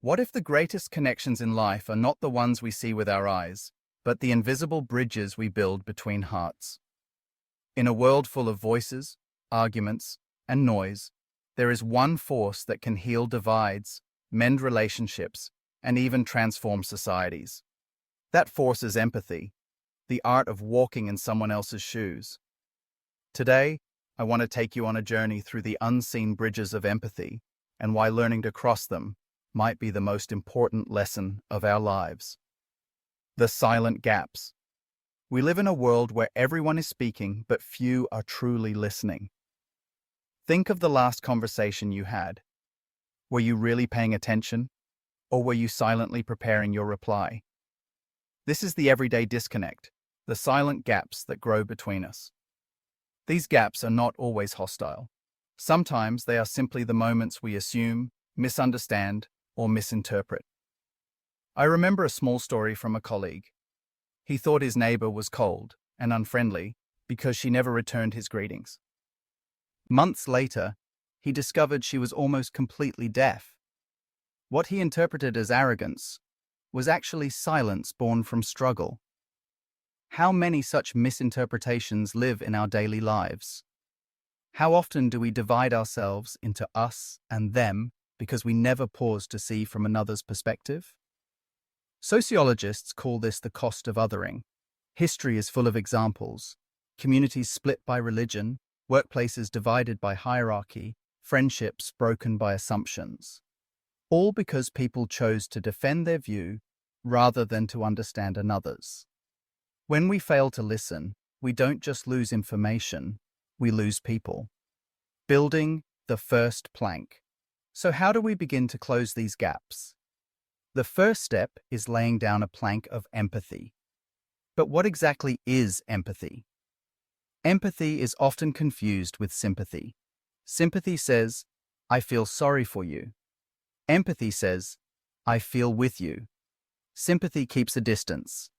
What if the greatest connections in life are not the ones we see with our eyes, but the invisible bridges we build between hearts? In a world full of voices, arguments, and noise, there is one force that can heal divides, mend relationships, and even transform societies. That force is empathy, the art of walking in someone else's shoes. Today, I want to take you on a journey through the unseen bridges of empathy and why learning to cross them might be the most important lesson of our lives. The silent gaps. We live in a world where everyone is speaking, but few are truly listening. Think of the last conversation you had. Were you really paying attention, or were you silently preparing your reply? This is the everyday disconnect, the silent gaps that grow between us. These gaps are not always hostile. Sometimes they are simply the moments we assume, misunderstand, or misinterpret. I remember a small story from a colleague. He thought his neighbor was cold and unfriendly because she never returned his greetings. Months later, he discovered she was almost completely deaf. What he interpreted as arrogance was actually silence born from struggle. How many such misinterpretations live in our daily lives? How often do we divide ourselves into us and them because we never pause to see from another's perspective? Sociologists call this the cost of othering. History is full of examples. Communities split by religion, workplaces divided by hierarchy, friendships broken by assumptions. All because people chose to defend their view rather than to understand another's. When we fail to listen, we don't just lose information, we lose people. Building the first plank. So how do we begin to close these gaps? The first step is laying down a plank of empathy. But what exactly is empathy? Empathy is often confused with sympathy. Sympathy says, I feel sorry for you. Empathy says, I feel with you. Sympathy keeps a distance.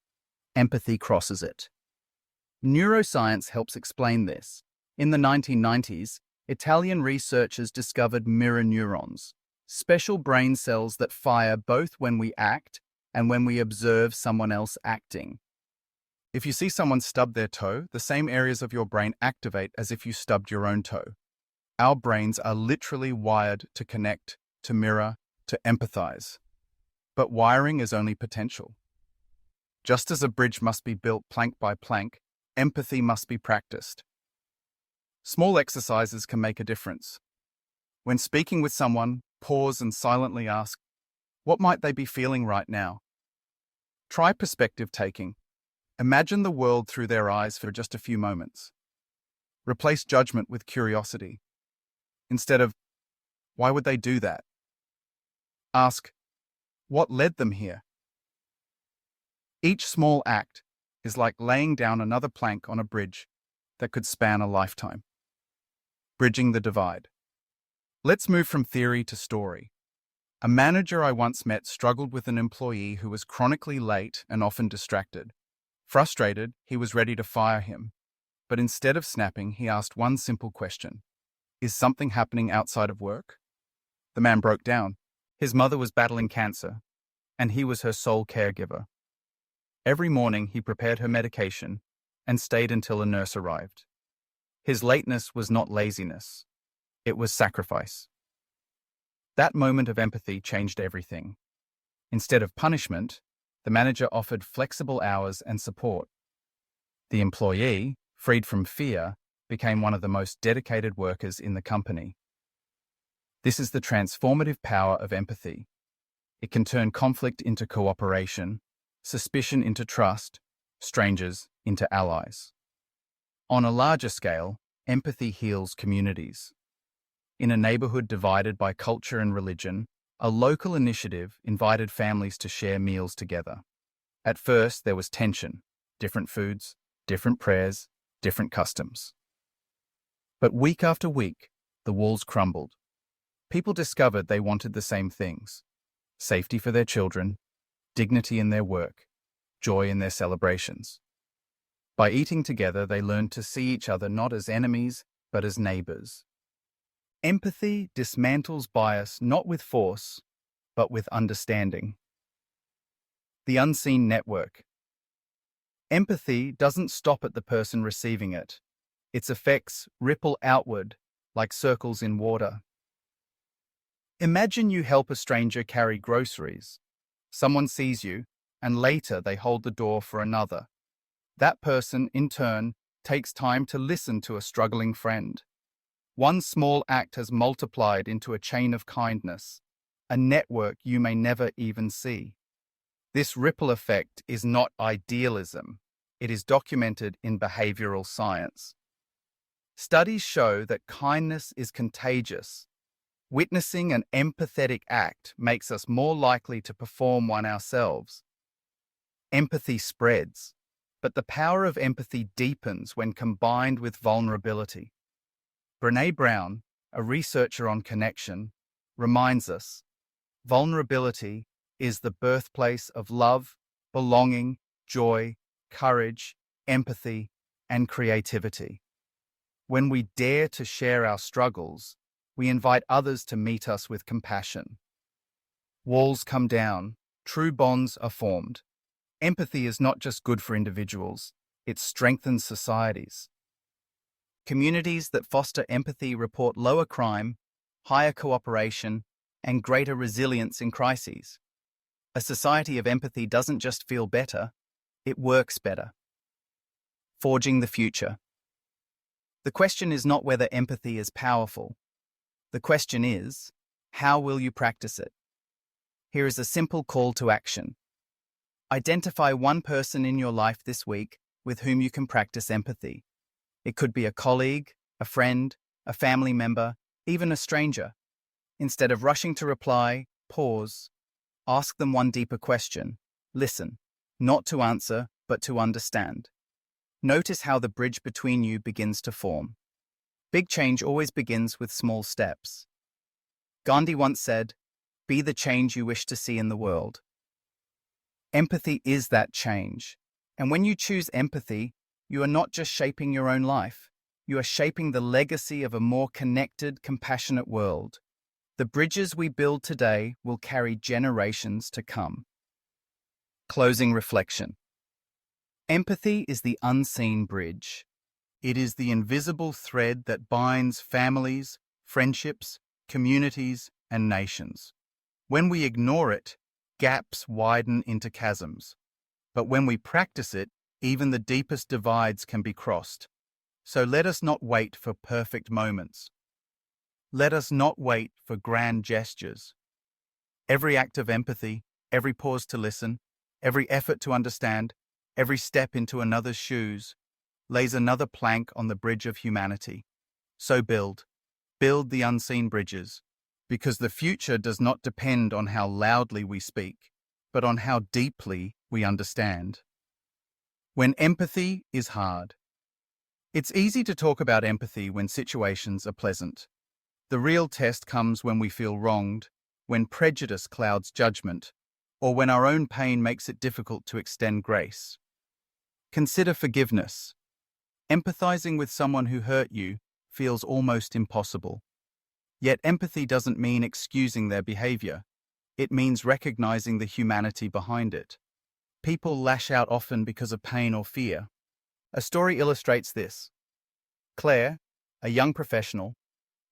Empathy crosses it. Neuroscience helps explain this. In the 1990s, Italian researchers discovered mirror neurons, special brain cells that fire both when we act and when we observe someone else acting. If you see someone stub their toe, the same areas of your brain activate as if you stubbed your own toe. Our brains are literally wired to connect, to mirror, to empathize. But wiring is only potential. Just as a bridge must be built plank by plank, empathy must be practiced. Small exercises can make a difference. When speaking with someone, pause and silently ask, what might they be feeling right now? Try perspective taking. Imagine the world through their eyes for just a few moments. Replace judgment with curiosity. Instead of, why would they do that? Ask, what led them here? Each small act is like laying down another plank on a bridge that could span a lifetime. Bridging the divide. Let's move from theory to story. A manager I once met struggled with an employee who was chronically late and often distracted. Frustrated, he was ready to fire him. But instead of snapping, he asked one simple question. Is something happening outside of work? The man broke down. His mother was battling cancer, and he was her sole caregiver. Every morning he prepared her medication and stayed until a nurse arrived. His lateness was not laziness. It was sacrifice. That moment of empathy changed everything. Instead of punishment, the manager offered flexible hours and support. The employee, freed from fear, became one of the most dedicated workers in the company. This is the transformative power of empathy. It can turn conflict into cooperation, suspicion into trust, strangers into allies. On a larger scale, empathy heals communities. In a neighborhood divided by culture and religion, a local initiative invited families to share meals together. At first, there was tension, different foods, different prayers, different customs. But week after week, the walls crumbled. People discovered they wanted the same things: safety for their children, dignity in their work, joy in their celebrations. By eating together, they learned to see each other not as enemies, but as neighbors. Empathy dismantles bias not with force, but with understanding. The unseen network. Empathy doesn't stop at the person receiving it. Its effects ripple outward like circles in water. Imagine you help a stranger carry groceries. Someone sees you, and later they hold the door for another. That person, in turn, takes time to listen to a struggling friend. One small act has multiplied into a chain of kindness, a network you may never even see. This ripple effect is not idealism. It is documented in behavioral science. Studies show that kindness is contagious. Witnessing an empathetic act makes us more likely to perform one ourselves. Empathy spreads, but the power of empathy deepens when combined with vulnerability. Brené Brown, a researcher on connection, reminds us, vulnerability is the birthplace of love, belonging, joy, courage, empathy, and creativity. When we dare to share our struggles, we invite others to meet us with compassion. Walls come down, true bonds are formed. Empathy is not just good for individuals, it strengthens societies. Communities that foster empathy report lower crime, higher cooperation, and greater resilience in crises. A society of empathy doesn't just feel better, it works better. Forging the future. The question is not whether empathy is powerful. The question is, how will you practice it? Here is a simple call to action. Identify one person in your life this week with whom you can practice empathy. It could be a colleague, a friend, a family member, even a stranger. Instead of rushing to reply, pause. Ask them one deeper question. Listen, not to answer, but to understand. Notice how the bridge between you begins to form. Big change always begins with small steps. Gandhi once said, "Be the change you wish to see in the world." Empathy is that change. And when you choose empathy, you are not just shaping your own life, you are shaping the legacy of a more connected, compassionate world. The bridges we build today will carry generations to come. Closing reflection. Empathy is the unseen bridge. It is the invisible thread that binds families, friendships, communities, and nations. When we ignore it, gaps widen into chasms. But when we practice it, even the deepest divides can be crossed. So let us not wait for perfect moments. Let us not wait for grand gestures. Every act of empathy, every pause to listen, every effort to understand, every step into another's shoes, lays another plank on the bridge of humanity. So build the unseen bridges, because the future does not depend on how loudly we speak, but on how deeply we understand. When empathy is hard. It's easy to talk about empathy when situations are pleasant. The real test comes when we feel wronged, when prejudice clouds judgment, or when our own pain makes it difficult to extend grace. Consider forgiveness. Empathizing with someone who hurt you feels almost impossible. Yet empathy doesn't mean excusing their behavior. It means recognizing the humanity behind it. People lash out often because of pain or fear. A story illustrates this. Claire, a young professional,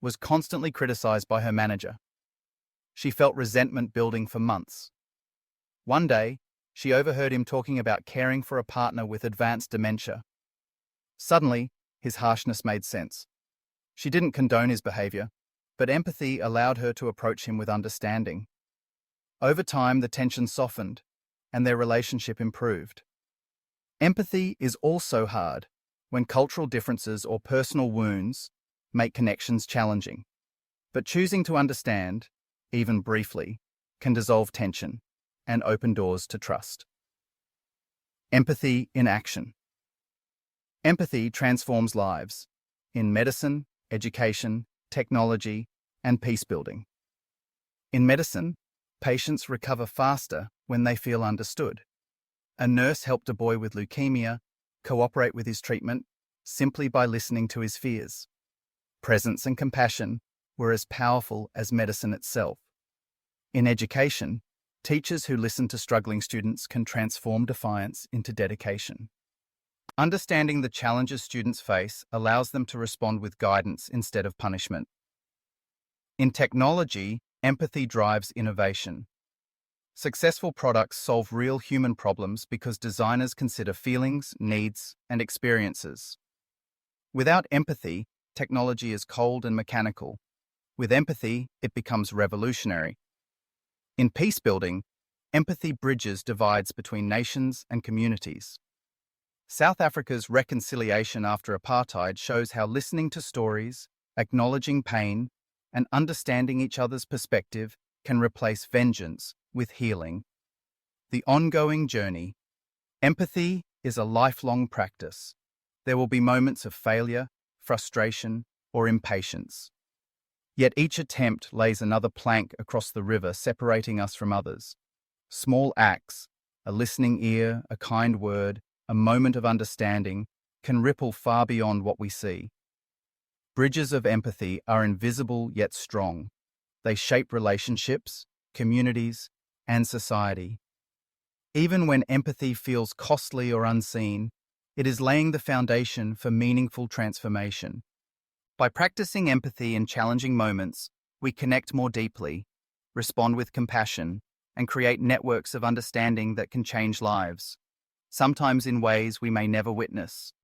was constantly criticized by her manager. She felt resentment building for months. One day, she overheard him talking about caring for a partner with advanced dementia. Suddenly, his harshness made sense. She didn't condone his behavior, but empathy allowed her to approach him with understanding. Over time, the tension softened, and their relationship improved. Empathy is also hard when cultural differences or personal wounds make connections challenging. But choosing to understand, even briefly, can dissolve tension and open doors to trust. Empathy in action. Empathy transforms lives in medicine, education, technology, and peace building. In medicine, patients recover faster when they feel understood. A nurse helped a boy with leukemia cooperate with his treatment simply by listening to his fears. Presence and compassion were as powerful as medicine itself. In education, teachers who listen to struggling students can transform defiance into dedication. Understanding the challenges students face allows them to respond with guidance instead of punishment. In technology, empathy drives innovation. Successful products solve real human problems because designers consider feelings, needs, and experiences. Without empathy, technology is cold and mechanical. With empathy, it becomes revolutionary. In peace building, empathy bridges divides between nations and communities. South Africa's reconciliation after apartheid shows how listening to stories, acknowledging pain, and understanding each other's perspective can replace vengeance with healing. The ongoing journey. Empathy is a lifelong practice. There will be moments of failure, frustration, or impatience. Yet each attempt lays another plank across the river separating us from others. Small acts, a listening ear, a kind word, a moment of understanding, can ripple far beyond what we see. Bridges of empathy are invisible yet strong. They shape relationships, communities, and society. Even when empathy feels costly or unseen, it is laying the foundation for meaningful transformation. By practicing empathy in challenging moments, we connect more deeply, respond with compassion, and create networks of understanding that can change lives, sometimes in ways we may never witness.